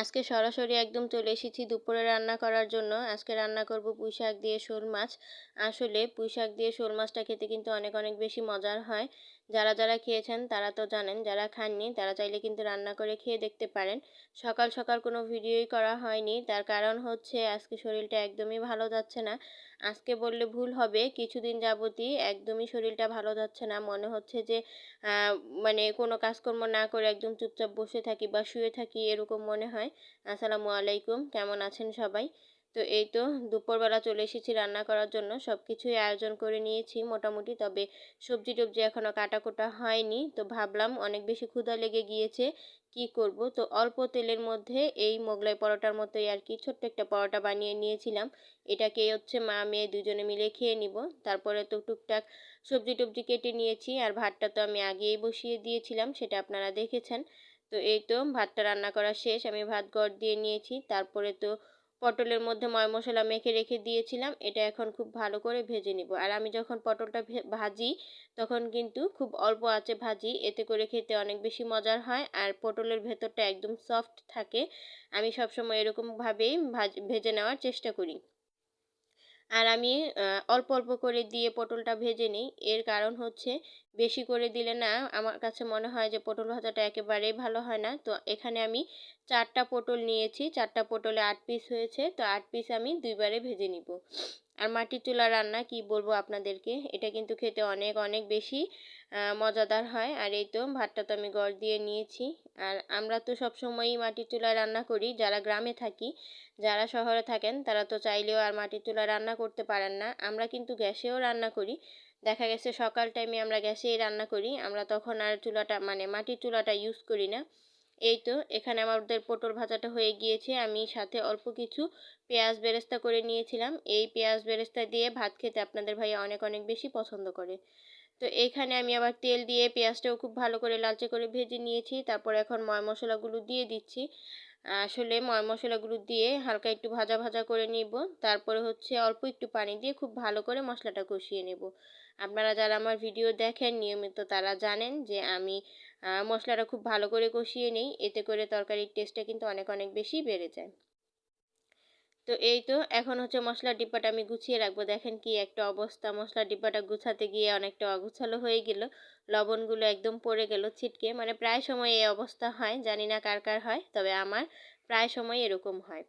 আজকে সরাসরি একদম চলে এসেছি দুপুরে রান্না করার জন্য। আজকে রান্না করব পুঁইশাক দিয়ে শোল মাছ। আসলে পুঁইশাক দিয়ে শোল মাছটা খেতে কিন্তু অনেক অনেক বেশি মজার হয়। যারা খেয়েছেন তারা তো জানেন, যারা খাননি তারা চাইলে কিন্তু রান্না করে খেয়ে দেখতে পারেন। সকাল সকাল কোনো ভিডিওই করা হয়নি, তার কারণ হচ্ছে আজকে শরীরটা একদমই ভালো যাচ্ছে না। আজকে বললে ভুল হবে, কিছুদিন যাবতই একদমই শরীরটা ভালো যাচ্ছে না। মনে হচ্ছে যে আহ, মানে কোনো কাজকর্ম না করে একদম চুপচাপ বসে থাকি বা শুয়ে থাকি, এরকম মনে হয়। আসসালামু আলাইকুম, কেমন আছেন সবাই? তো এই তো দুপুরবেলা চলে এসেছি রান্না করার জন্য। সব কিছুই আয়োজন করে নিয়েছি মোটামুটি, তবে সবজি টবজি এখনও কাটাকুটা হয়নি। তো ভাবলাম অনেক বেশি ক্ষুধা লেগে গিয়েছে, কি করব। তো অল্প তেলের মধ্যে এই মোগলাই পরোটার মতোই আর কি ছোট্ট একটা পরোটা বানিয়ে নিয়েছিলাম। এটাকে হচ্ছে মা মেয়ে দুজনে মিলে খেয়ে নিব। তারপরে তো টুকটাক সবজি টবজি কেটে নিয়েছি, আর ভাতটা তো আমি আগেই বসিয়ে দিয়েছিলাম, সেটা আপনারা দেখেছেন। তো এই তো ভাতটা রান্না করা শেষ, আমি ভাত গড় দিয়ে নিয়েছি। তারপরে তো পটলের মধ্যে ময় মশলা মেখে রেখে দিয়েছিলাম, এটা এখন খুব ভালো করে ভেজে নিব। আর আমি যখন পটলটা ভাজি তখন কিন্তু খুব অল্প আঁচে ভাজি, এতে করে খেতে অনেক বেশি মজার হয় আর পটলের ভেতরটা একদম সফট থাকে। আমি সবসময় এরকমভাবেই ভেজে নেওয়ার চেষ্টা করি। আর আমি অল্প অল্প করে দিয়ে পটলটা ভেজে নিই। এর কারণ হচ্ছে বেশি করে দিলে না আমার কাছে মনে হয় যে পটল ভাজাটা একেবারেই ভালো হয় না। তো এখানে আমি 4টা পটল নিয়েছি, 4টা পটলে 8 পিস হয়েছে, তো 8 পিস আমি দুইবারে ভেজে নিব। আর মাটির চুলা রান্না কি বলবো আপনাদেরকে, এটা কিন্তু খেতে অনেক অনেক বেশি মজাদার হয়। আর এই তো ভাতটা তো আমি গড় দিয়ে নিয়েছি। আর আমরা তো সবসময়ই মাটির চুলায় রান্না করি যারা গ্রামে থাকি। যারা শহরে থাকেন তারা তো চাইলেও আর মাটির চুলায় রান্না করতে পারেন না। আমরা কিন্তু গ্যাসেও রান্না করি। দেখা গেছে সকাল টাইমে আমরা গ্যাসেই রান্না করি, আমরা তখন আর চুলাটা মানে মাটির চুলাটা ইউজ করি না। এই তো এখানে আমাদের পটল ভাজাটা হয়ে গিয়েছে, আমি সাথে অল্প কিছু পেঁয়াজ বেরেস্তা করে নিয়েছিলাম। এই পেঁয়াজ বেরেস্তা দিয়ে ভাত খেতে আপনাদের ভাইয়া অনেক অনেক বেশি পছন্দ করে। তো এইখানে আমি আবার তেল দিয়ে পেঁয়াজটাও খুব ভালো করে লালচে করে ভেজে নিয়েছি। তারপর এখন ময় মশলাগুলো দিয়ে দিচ্ছি। আসলে ময় মশলাগুলো দিয়ে হালকা একটু ভাজা ভাজা করে নিব। তারপরে হচ্ছে অল্প একটু পানি দিয়ে খুব ভালো করে মশলাটা কষিয়ে নেব। আপনারা যারা আমার ভিডিও দেখেন নিয়মিত তারা জানেন যে আমি মশলাটা খুব ভালো করে কষিয়ে নিই, এতে করে তরকারির টেস্টটা কিন্তু অনেক অনেক বেশি বেড়ে যায়। তো এই তো এখন হচ্ছে মশলার ডিব্বাটা আমি গুছিয়ে রাখবো। দেখেন কি একটা অবস্থা, মশলার ডিব্বাটা গুছাতে গিয়ে অনেকটা অগুছালো হয়ে গেল। লবণগুলো একদম পড়ে গেল ছিটকে, মানে প্রায় সময় এই অবস্থা হয়, জানি না কার কার হয়, তবে আমার প্রায় সময় এরকম হয়।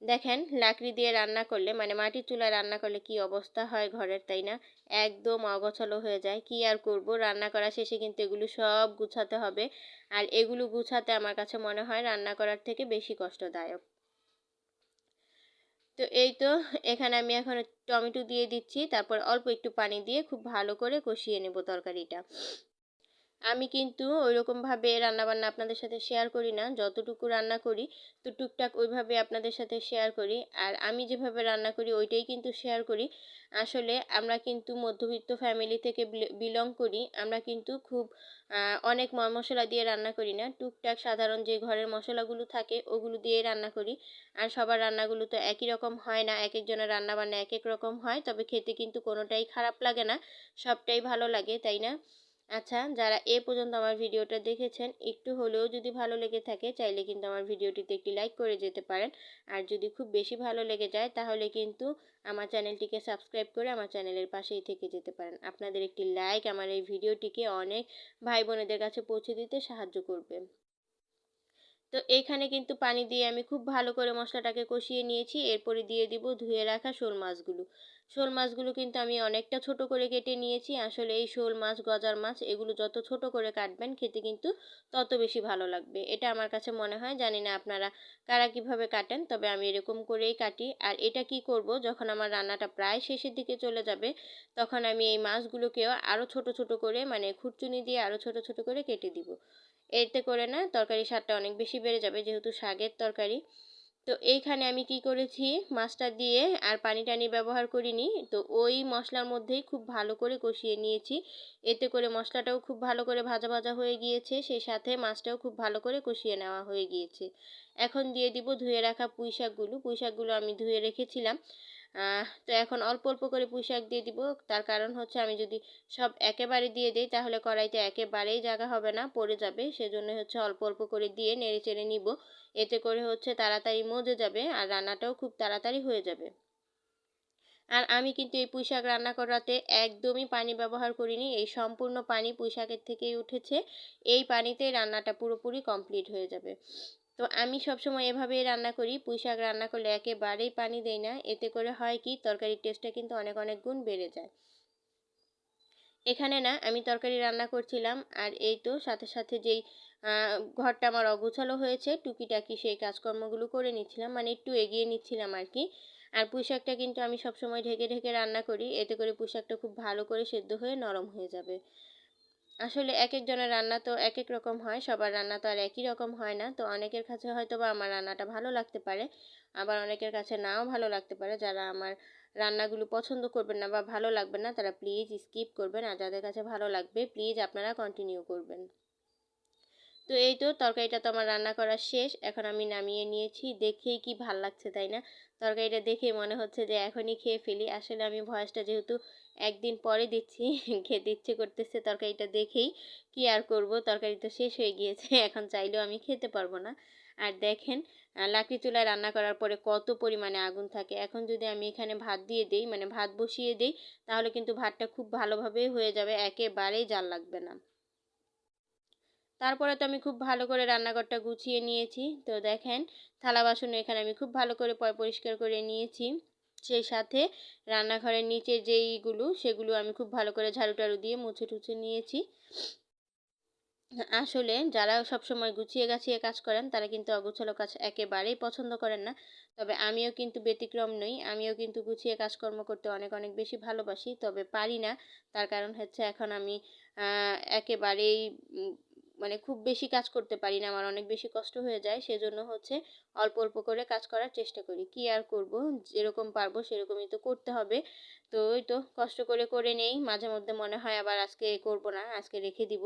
দেখেন লাকড়ি দিয়ে রান্না করলে মানে মাটির চুলায় রান্না করলে কি অবস্থা হয় ঘরের, তাই না? একদম অগোছালো হয়ে যায়। কি আর করব, রান্না করা শেষে কিন্তু এগুলো সব গুছাতে হবে। আর এগুলো গুছাতে আমার কাছে মনে হয় রান্না করার থেকে বেশি কষ্টদায়ক। তো এই তো এখানে আমি এখন টমেটো দিয়ে দিচ্ছি, তারপর অল্প একটু পানি দিয়ে খুব ভালো করে কষিয়ে নেব তরকারিটা। আমি কিন্তু ওইরকমভাবে রান্নাবান্না আপনাদের সাথে শেয়ার করি না, যতটুকু রান্না করি তো টুকটাক ওইভাবে আপনাদের সাথে শেয়ার করি। আর আমি যেভাবে রান্না করি ওইটাই কিন্তু শেয়ার করি। আসলে আমরা কিন্তু মধ্যবিত্ত ফ্যামিলি থেকে বিলং করি, আমরা কিন্তু খুব অনেক মশলা দিয়ে রান্না করি না, টুকটাক সাধারণ যে ঘরের মশলাগুলো থাকে ওগুলো দিয়ে রান্না করি। আর সবার রান্নাগুলো তো একই রকম হয় না, এক একজনের রান্না বান্না এক এক রকম হয়, তবে খেতে কিন্তু কোনোটাই খারাপ লাগে না, সবটাই ভালো লাগে, তাই না? আচ্ছা, যারা এ পর্যন্ত আমার ভিডিওটা দেখেছেন একটু হলেও যদি ভালো লেগে থাকে চাইলে কিন্তু আমার ভিডিওটিতে একটি লাইক করে যেতে পারেন। আর যদি খুব বেশি ভালো লেগে যায় তাহলে কিন্তু আমার চ্যানেলটিকে সাবস্ক্রাইব করে আমার চ্যানেলের পাশেই থেকে যেতে পারেন। আপনাদের একটি লাইক আমার এই ভিডিওটিকে অনেক ভাই বোনেদের কাছে পৌঁছে দিতে সাহায্য করবে। তো এইখানে কিন্তু পানি দিয়ে আমি খুব ভালো করে মশলাটাকে কষিয়ে নিয়েছি। এরপরে দিয়ে দিব ধুয়ে রাখা শোল মাছগুলো। শোল মাছগুলো কিন্তু আমি অনেকটা ছোট করে কেটে নিয়েছি। আসলে এই শোল মাছ গজার মাছ এগুলো যত ছোট করে কাটবেন খেতে কিন্তু তত বেশি ভালো লাগবে, এটা আমার কাছে মনে হয়। জানি না আপনারা কারা কিভাবে কাটেন, তবে আমি এরকম করেই কাটি। আর এটা কি করব, যখন আমার রান্নাটা প্রায় শেষের দিকে চলে যাবে তখন আমি এই মাছগুলোকেও আরও ছোট ছোট করে মানে খুরচুনি দিয়ে আরও ছোট ছোট করে কেটে দিব। এতে করে না তরকারির স্বাদটা অনেক বেশি বেড়ে যাবে, যেহেতু শাকের তরকারি। তো এইখানে আমি কি করেছি, মাছটা দিয়ে আর পানি টানি ব্যবহার করিনি, তো ওই মশলার মধ্যেই খুব ভালো করে কষিয়ে নিয়েছি। এতে করে মশলাটাও খুব ভালো করে ভাজা ভাজা হয়ে গিয়েছে, সেই সাথে মাছটাও খুব ভালো করে কষিয়ে নেওয়া হয়ে গিয়েছে। এখন দিয়ে দিব ধুয়ে রাখা পুঁই শাকগুলো। পুঁই শাকগুলো আমি ধুয়ে রেখেছিলাম, তো এখন অল্প অল্প করে পুঁই শাক দিয়ে দিব। তার কারণ হচ্ছে আমি যদি সব একেবারে দিয়ে দিই তাহলে কড়াইতে একেবারেই জায়গা হবে না, পড়ে যাবে। সেজন্য হচ্ছে অল্প অল্প করে দিয়ে নেড়ে চেড়ে নিব। এতে করে হচ্ছে তাড়াতাড়ি মজে যাবে আর রান্নাটাও খুব তাড়াতাড়ি হয়ে যাবে। আর আমি কিন্তু এই পুঁই শাক রান্না করাতে একদমই পানি ব্যবহার করিনি, এই সম্পূর্ণ পানি পুঁই শাকের থেকেই উঠেছে। এই পানিতেই রান্নাটা পুরোপুরি কমপ্লিট হয়ে যাবে। তো আমি সবসময় এভাবেই রান্না করি, পুঁই শাক রান্না করলে একেবারেই পানি দেই না। এতে করে হয় কি, তরকারির টেস্টটা কিন্তু অনেক অনেক গুণ বেড়ে যায়। এখানে না আমি তরকারি রান্না করছিলাম আর এই তো সাথে সাথে যেই ঘরটা আমার অগোছালো হয়েছে টুকিটাকি সেই কাজকর্মগুলো করে নিচ্ছিলাম, মানে একটু এগিয়ে নিচ্ছিলাম আর কি। আর পুঁই শাকটা কিন্তু আমি সবসময় ঢেকে ঢেকে রান্না করি, এতে করে পুঁই শাকটা খুব ভালো করে সেদ্ধ হয়ে নরম হয়ে যাবে। আসলে একেকজনের রান্না তো একেক রকম হয়, সবার রান্না তো আর একই রকম হয় না। তো অনেকের কাছে হয়তো বা আমার রান্নাটা ভালো লাগতে পারে, আবার অনেকের কাছে নাও ভালো লাগতে পারে। যারা আমার রান্নাগুলো পছন্দ করবেন না বা ভালো লাগবে না তারা প্লিজ স্কিপ করবেন, আর যাদের কাছে ভালো লাগবে প্লিজ আপনারা কন্টিনিউ করবেন। তো এই তো তরকারিটা তো আমার রান্না করা শেষ, এখন আমি নামিয়ে নিয়েছি। দেখেই কি ভাল লাগছে তাই না? তরকারিটা দেখে মনে হচ্ছে যে এখনই খেয়ে ফেলি। আসলে আমি ভয়েসটা যেহেতু একদিন পরে দিচ্ছি খেতে ইচ্ছে করতেছে তরকারিটা দেখেই। কি আর করব, তরকারি তো শেষ হয়ে গিয়েছে, এখন চাইলেও আমি খেতে পারবো না। আর দেখেন লাকড়ি চুলায় রান্না করার পরে কত পরিমাণে আগুন থাকে। এখন যদি আমি এখানে ভাত দিয়ে দেই, মানে ভাত বসিয়ে দেই, তাহলে কিন্তু ভাতটা খুব ভালোভাবে হয়ে যাবে, একেবারেই জাল লাগবে না। তারপরে তো আমি খুব ভালো করে রান্নাঘরটা গুছিয়ে নিয়েছি। তো দেখেন থালা বাসন এখানে আমি খুব ভালো করে পরিষ্কার করে নিয়েছি। সেই সাথে রান্নাঘরের নিচে যেইগুলো সেগুলো আমি খুব ভালো করে ঝাড়ু টাড়ু দিয়ে মুছে টুছে নিয়েছি। আসলে যারা সবসময় গুছিয়ে গাছিয়ে কাজ করেন তারা কিন্তু অগোছালো কাজ একেবারেই পছন্দ করেন না। তবে আমিও কিন্তু ব্যতিক্রম নই, আমিও কিন্তু গুছিয়ে কাজকর্ম করতে অনেক অনেক বেশি ভালোবাসি, তবে পারি না। তার কারণ হচ্ছে এখন আমি একেবারেই মানে খুব বেশি কাজ করতে পারি না, আমার অনেক বেশি কষ্ট হয়ে যায়। সেজন্য হচ্ছে অল্প অল্প করে কাজ করার চেষ্টা করি। কি আর করব, যেরকম পারবো সেরকমই তো করতে হবে। তো ওই তো কষ্ট করে করে নেই, মাঝে মধ্যে মনে হয় আবার আজকে করব না, আজকে রেখে দিব,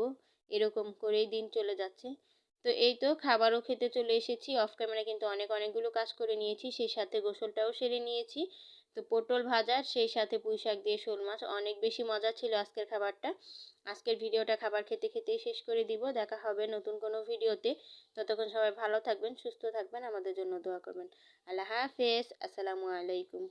এরকম করেই দিন চলে যাচ্ছে। তো এই তো খাবারও খেতে চলে এসেছি, অফ ক্যামেরা কিন্তু অনেকগুলো কাজ করে নিয়েছি, সেই সাথে গোসলটাও সেরে নিয়েছি। তো পটল ভাজা সেই সাথে পুঁই শাক দিয়ে শোল মাছ, অনেক বেশি মজা ছিল আজকের খাবারটা। আজকের ভিডিওটা খাবার খেতে খেতেই শেষ করে দিব। দেখা হবে নতুন কোনো ভিডিওতে। ততক্ষণ সবাই ভালো থাকবেন, সুস্থ থাকবেন, আমাদের জন্য দোয়া করবেন। আল্লাহ হাফেজ, আসসালামু আলাইকুম।